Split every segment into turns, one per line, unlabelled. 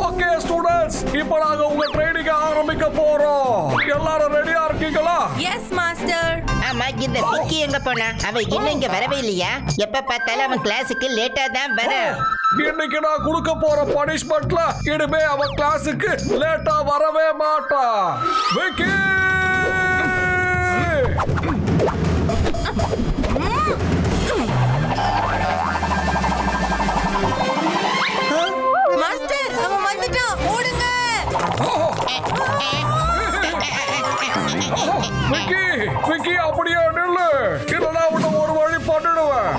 Okay students, இப்போ நாங்க உங்க ட்ரைனிங் ஆரம்பிக்க போறோம். எல்லாரும் ரெடியா இருக்கீங்களா?
Yes master.
ஆமா, இந்த விக்கி எங்க போனா? அவன் இன்னும் இங்க வரவே இல்லையா? எப்ப பார்த்தாலும் அவன் கிளாஸுக்கு லேட்டா தான் வரான்.
இன்னைக்கு நான் கொடுக்க போற பனிஷ்மெண்ட்ல இனிமே அவன் கிளாஸுக்கு லேட்டா வரவே மாட்டான். விக்கி!
மாஸ்டர், அவன் வந்துட்டான். ஓடுங்க.
விக்கி, விக்கி அப்படியே நில்லு. இல்லனா உன்னை ஒரு வழி பண்ணிடுவேன்.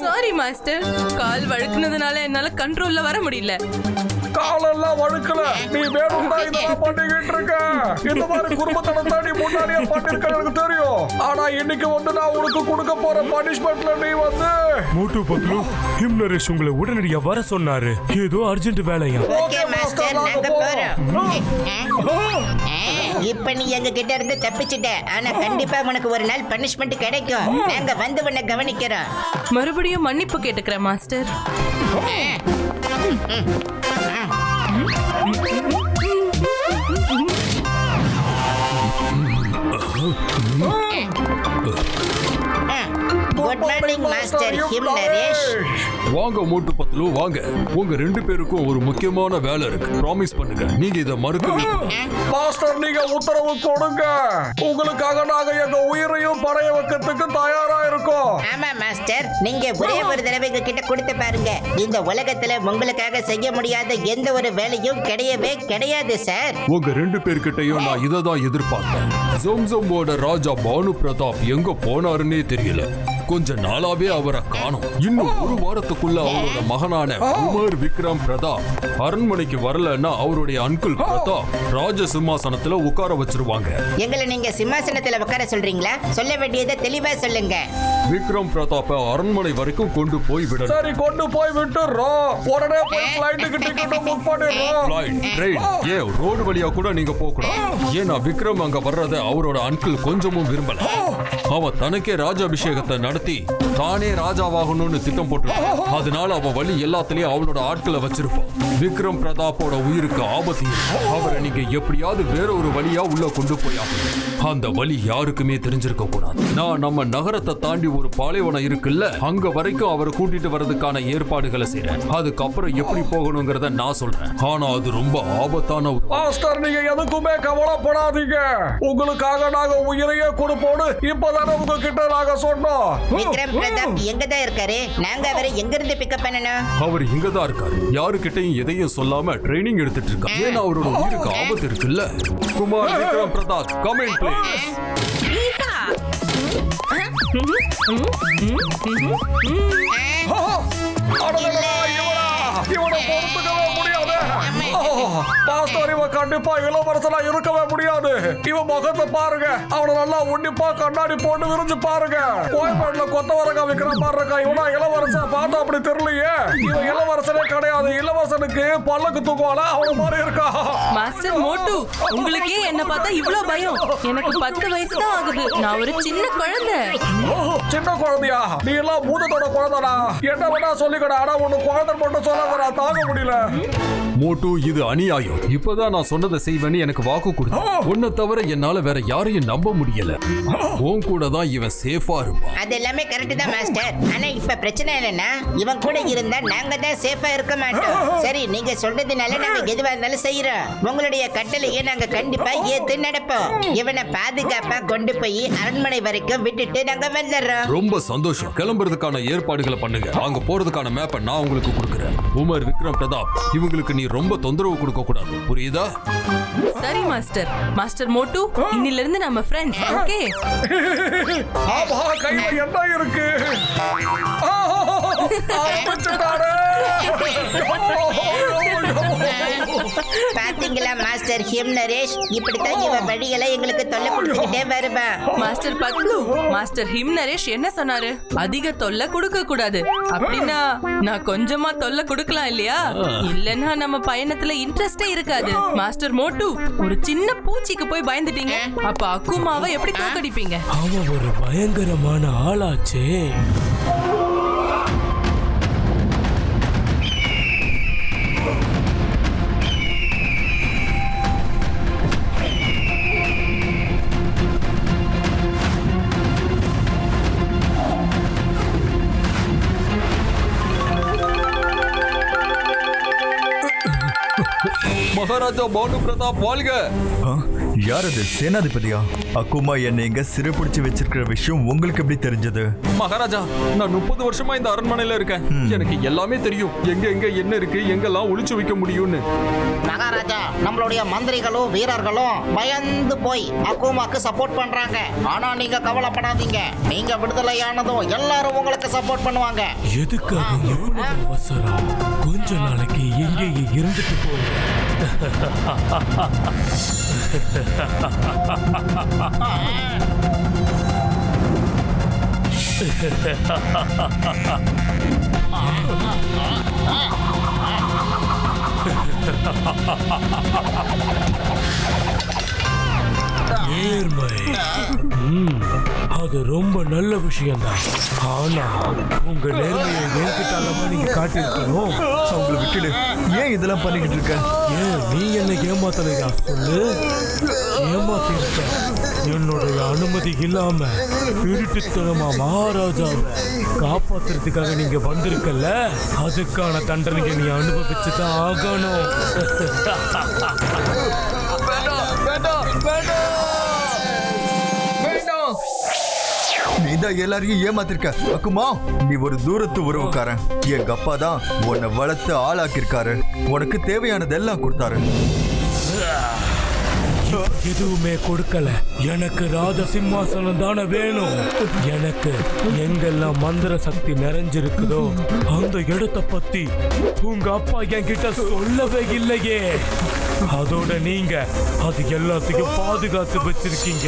சாரி மாஸ்டர், கால் வழுக்குனதுனால என்னால கண்ட்ரோல்ல வர முடியல.
காலெல்லாம் வழுக்கல, நீ வேணும்னா இதெல்லாம் பண்ணிக்கிட்டு இருக்க. இந்த மாதிரி குடும்பத்தனம் தான் நீ முன்னாடியே பண்ணிருக்க எனக்கு தெரியும். ஆனா இன்னைக்கு வந்து நான் உனக்கு கொடுக்க போற பனிஷ்மெண்ட்ல நீ வந்து
மோட்டு பத்லு, ஹிம்னரேஷ் உங்களை உடனடியா வர சொன்னாரு. ஏதோ அர்ஜென்ட் வேலையா?
ஓகே மாஸ்டர், நாங்க போறோம். இப்ப நீ எங்க கிட்ட இருந்து தப்பிச்சிட்ட. ஆனா கண்டிப்பா உனக்கு ஒரு நாள் பனிஷ்மெண்ட் கிடைக்கும். நாங்க வந்து உன்னை கவனிக்கிறோம்.
மறுபடியும் மன்னிப்பு கேட்டுக்கிறேன் master.
Good morning master Himnaresh.
வாங்க மோட்டு பத்லு, வாங்க. உங்க ரெண்டு பேருக்கும் ஒரு முக்கியமான வேலை இருக்கு. ப்ராமிஸ் பண்ணுங்க, நீங்க இத மறக்கவே கூடாது.
மாஸ்டர், நீங்க உத்தரவு கொடுங்க. உங்களுக்காக நாங்க எங்க உயிரையும் பணைய வைக்கிறதுக்கு தயாரா இருக்கோம்.
ஆமா மாஸ்டர், நீங்க ஒரே ஒரு தடவை எங்க கிட்ட கொடுத்து பாருங்க. இந்த உலகத்துல உங்களுக்காக செய்ய முடியாத எந்த ஒரு வேலையும் கிடையவே கிடையாது சார்.
உங்க ரெண்டு பேர்கிட்டயும் நான் இதை தான் எதிர்பார்த்தேன். ஜோம்ஜோமோட ராஜா பானு பிரதாப் எங்க போனாருன்னே தெரியல. கொஞ்ச நாளாவே அவரை காணோம். இன்னும் ஒரு வாரத்துக்குள்ள அவரோட மகனான உமர் விக்ரம் பிரதாப் அரண்மனைக்கு வரலன்னா அவருடைய அங்கிள் பிரதாப் ராஜ சிம்மாசனத்துல உட்கார வச்சிருவாங்க.
எங்களை நீங்க சிம்மாசனத்துல உட்கார சொல்றீங்களா? சொல்ல வேண்டியதை தெளிவா சொல்லுங்க.
விக்ரம் பிரதாப்பை அரண்மனை வரைக்கும் கொண்டு போய் விடணும்.
சரி, கொண்டு போய் விட்டுறோம். உடனே போய் ஃளைட்டுக்கு டிக்கெட் புக் பண்ணிடுறோம்.
ஃளைட், ட்ரெயின், ஏன் ரோடு வழியா கூட நீங்க போக கூடாது. ஏன்னா விக்ரம் அங்க வர்றத அவரோட அங்கிள் கொஞ்சமும் விரும்பல. அவன் தனக்கே ராஜாபிஷேகத்தை நடத்தி தானே ராஜாவாகணும்னு திட்டம் போட்டு, அதனால அவன் வழி எல்லாத்துலயும் அவனோட ஆட்களை வச்சிருப்பான். விக்ரம் பிரதாப்போட உயிருக்கு ஆபத்து. அவரை நீங்க எப்படியாவது வேற ஒரு வழியா உள்ள கொண்டு போய் அந்த வழி யாருக்குமே தெரிஞ்சிருக்க கூடாது. நான் நம்ம நகரத்தை தாண்டி ஒரு பாலைவனம் இருக்குல்ல, அங்க வரைக்கும் அவரை கூட்டிட்டு வர்றதுக்கான ஏற்பாடுகளை செய்றேன். அதுக்கப்புறம் எப்படி போகணுங்கிறத நான் சொல்றேன். ஆனா அது ரொம்ப ஆபத்தான ஒரு.
மாஸ்டர், நீங்க எதுக்குமே கவலைப்படாதீங்க. உங்களுக்காக நாங்க உயிரையே கொடுப்போம்னு இப்பதானே உங்ககிட்ட நாங்க சொன்னோம்.
விக்ரம் பிரதாப் எங்க தான் இருக்காரு? நாங்க அவரை எங்க இருந்து பிக்கப் பண்ணணும்?
அவர் இங்கதான் இருக்காரு. யாருக்கிட்டையும் எதையும் சொல்லாம ட்ரைனிங் எடுத்துட்டு இருக்காரு. ஏன்னா அவரோட உயிருக்கு ஆபத்து இருக்குல்ல. Kumar Vikram Pratap, come in please.
இவனை பொறுத்துக்கவே முடியாது. மாஸ்டர், இவன் கண்டிப்பா இளவரசனா இருக்கவே முடியாது. இவன் முகத்தை பாருங்க. அவனை நல்லா உன்னிப்பா கண்ணாடி போட்டு விரிஞ்சு பாருங்க. கோயம்பேடுல கொத்தவரங்க விக்கிற மாதிரி இருக்கா. இவனா இளவரசன்? பார்த்தா அப்படி தெரியலையே. இவன் இளவரசனே கிடையாது. இளவரசனுக்கு பல்லக்கு தூக்குவால அவன மாதிரி இருக்கா.
மாஸ்டர் மோட்டு, உங்களுக்கே என்ன பார்த்தா இவ்வளவு பயம்? எனக்கு 10 வயசு தான் ஆகுது. நான் ஒரு சின்ன குழந்தை.
சின்ன குழந்தையா? நீ எல்லாம் பூதத்தோட குழந்தைடா. என்ன வேணா சொல்லிக்கடா. ஆனா உனக்கு குழந்தை மட்டும் சொல்லாத, தாங்க முடியல.
மோட்டு, இது அநியாயம். இப்பதான் நான் சொன்னதை செய்வேன்னு எனக்கு வாக்கு கொடுத்தேன். உன்னை தவிர என்னால வேற யாரையும் நம்ப முடியல. உன் கூட தான் இவன் சேஃபா இருப்பான்.
அது எல்லாமே கரெக்ட் தான் மாஸ்டர். ஆனா இப்ப பிரச்சனை என்னன்னா, இவன் கூட இருந்தா நாங்க தான் சேஃபா இருக்க மாட்டோம். சரி, நீங்க சொல்றதுனால நாங்க எதுவா இருந்தாலும் செய்யறோம். உங்களுடைய கட்டளையை நாங்க கண்டிப்பா ஏத்து நடப்போம். இவனை பாதுகாப்பா கொண்டு போய் அரண்மனை வரைக்கும் விட்டுட்டு நாங்க வந்துடுறோம்.
ரொம்ப சந்தோஷம். கிளம்புறதுக்கான ஏற்பாடுகளை பண்ணுங்க. அங்க போறதுக்கான மேப்பை நான் உங்களுக்கு கொடுக்குறேன். உமர் விக்ரம் பிரதாப், இவங்களுக்கு நீ ரொம்ப தொந்தரவு கொடுக்க கூடாது, புரியுதா?
சரி மாஸ்டர். மாஸ்டர் மோட்டு, இன்னில இருந்து நம்ம ஃப்ரெண்ட்ஸ். ஓகே?
ஆமா, கையில என்ன இருக்கு? ஆரம்பிச்சுட்டாரு.
பாத்தீங்களா மாஸ்டர் ஹிம் நரேஷ், இப்படித்தான் இவன் வழிகளை எங்களுக்கு தொல்லை கொடுத்துக்கிட்டே வருவான்.
Master Patlu, master him Naresh என்ன சொன்னாரு? அதிக தொல்லை கொடுக்க கூடாது அப்படின்னா நான் கொஞ்சமா தொல்லை கொடுக்கலாம் இல்லையா? இல்லன்னா நம்ம பயணத்துல இன்ட்ரெஸ்டே இருக்காது. மாஸ்டர் மோட்டு, ஒரு சின்ன பூச்சிக்கு போய் பயந்துட்டீங்க, அப்ப அக்குமாவை எப்படி தோக்கடிப்பீங்க?
அவன் ஒரு பயங்கரமான ஆளாச்சே.
மகாராஜா பானு பிரதாப் வாழ்க.
யார் அது? சேனாதிபதியா? அக்குமா என்னை இங்க சிறைப்பிடிச்சு வச்சிருக்கிற விஷயம் உங்களுக்கு எப்படி தெரிஞ்சது?
மகாராஜா, நான் 30 வருஷமா இந்த அரண்மனையில இருக்கேன். எனக்கு எல்லாமே தெரியும். எங்க எங்க என்ன இருக்கு, எங்கெல்லாம் ஒளிச்சு வைக்க முடியும்னு.
மகாராஜா, நம்மளுடைய மந்திரிகளும் வீரர்களும் பயந்து போய் அக்குமாக்கு சப்போர்ட் பண்றாங்க. ஆனா நீங்க கவலைப்படாதீங்க, நீங்க விடுதலையானதும் எல்லாரும் உங்களுக்கு சப்போர்ட் பண்ணுவாங்க.
எதுக்காக எவ்வளவு அவசரம்? கொஞ்ச நாளைக்கு எங்கேயே இருந்துட்டு போங்க. நேர்மை அது ரொம்ப நல்ல விஷயம்தான். ஆனா உங்க நேர்மையை என்கிட்ட நீங்க காட்டிருக்கணும்.
அவங்கள விட்டுடு. ஏன் இதெல்லாம் பண்ணிக்கிட்டு இருக்க?
ஏன் நீ என்ன ஏமாத்தலையா? சொல்லு. ஏமாத்திருக்க. என்னுடைய அனுமதி இல்லாம திருட்டுத்தனமா மகாராஜாவை காப்பாத்துறதுக்காக நீங்க வந்திருக்கல, அதுக்கான தண்டனையை நீ அனுபவிச்சுதான் ஆகணும்.
நீதான் எல்லாரையும் ஏமாத்திருக்க அக்குமா. நீ ஒரு தூரத்து உறவுக்காரன். எங்க அப்பா தான் உன்னை வளர்த்து ஆளாக்கிருக்காரு. உனக்கு தேவையானதெல்லாம் கொடுத்தாரு.
எதுவுமே கொடுக்கல. எனக்கு ராஜ சிம்மாசனம் தானே வேணும். எனக்கு எங்கெல்லாம் மந்திர சக்தி நிறைஞ்சிருக்குதோ அந்த இடத்தை பத்தி உங்க அப்பா என்கிட்ட சொல்லவே இல்லையே. அதோட நீங்க அது எல்லாத்தையும் பாதுகாத்து வச்சிருக்கீங்க.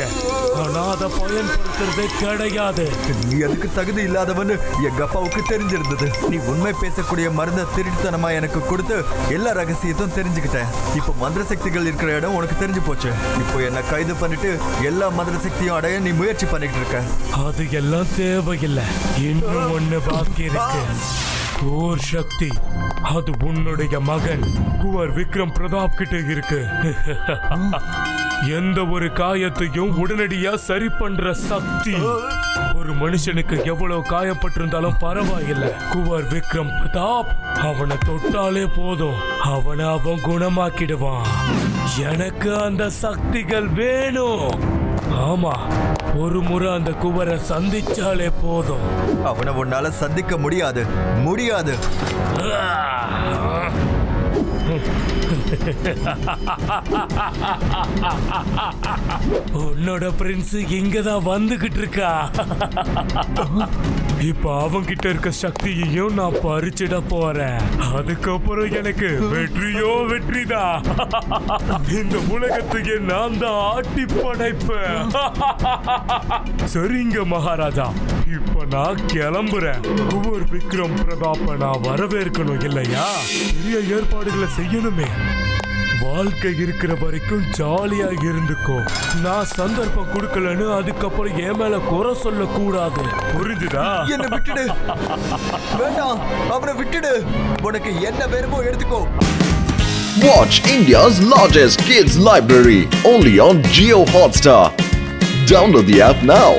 ஆனா அதை பயன்படுத்துறதே கிடையாது.
நீ அதுக்கு தகுதி இல்லாதவன்னு எங்க அப்பாவுக்கு தெரிஞ்சிருந்தது. நீ உண்மை பேசக்கூடிய மருந்த திருட்டுத்தனமா எனக்கு கொடுத்து எல்லா ரகசியத்தையும் தெரிஞ்சுக்கிட்டேன். இப்போ மந்திர சக்திகள் இருக்கிற இடம் உனக்கு தெரிஞ்சு போச்சு. இப்போ என்ன கைது பண்ணிட்டு எல்லா மந்திர சக்தியும் அடைய நீ முயற்சி பண்ணிட்டு இருக்க.
அது எல்லாம் தேவையில்லை. இன்னும் ஒண்ணு பாக்கி இருக்கு. ஓர் சக்தி. அது உன்னுடைய மகன் குவர் விக்ரம் பிரதாப் கிட்ட இருக்கு. எந்த ஒரு காயத்தையும் உடனடியா சரி பண்ற சக்தி. ஒரு மனுஷனுக்கு எவ்வளவு காயப்பட்டிருந்தாலும் பரவாயில்லை, குவர் விக்ரம் பிரதாப் அவனை தொட்டாலே போதும், அவனை அவன் குணமாக்கிடுவான். எனக்கு அந்த சக்திகள் வேணும். ஆமா, ஒரு முறை அந்த குவரை சந்திச்சாலே போதும்.
அவனை உன்னால சந்திக்க முடியாது.
உன்னோட பிரின்ஸ் இங்கதான் வந்துகிட்டு இருக்கா. இப்ப அவன்கிட்ட இருக்க சக்தியையும் நான் பறிச்சிட போறேன். அதுக்கப்புறம் எனக்கு வெற்றியோ வெற்றிதான். இந்த உலகத்துக்கு நான் தான் ஆட்டி படைப்பேன். சரிங்க மகாராஜா, இப்ப நான் கிளம்புறேன். குவர் விக்ரம் பிரதாப்ப நான் வரவேற்கணும் இல்லையா? பெரிய ஏற்பாடுகளை செய்யணுமே. வாழ்க்கை இருக்கிற வரைக்கும் ஜாலியா இருந்துக்கோ. நான் சந்தர்ப்பம் கொடுக்கலன்னு அதுக்கப்புறம் என் மேல குறை சொல்ல கூடாது. புரிஞ்சுதா?
என்ன விட்டுடு. வேண்டாம், அவனை விட்டுடு. உனக்கு என்ன வேணுமோ எடுத்துக்கோ.
Watch India's largest kids library only on Jio Hotstar. Download the app now.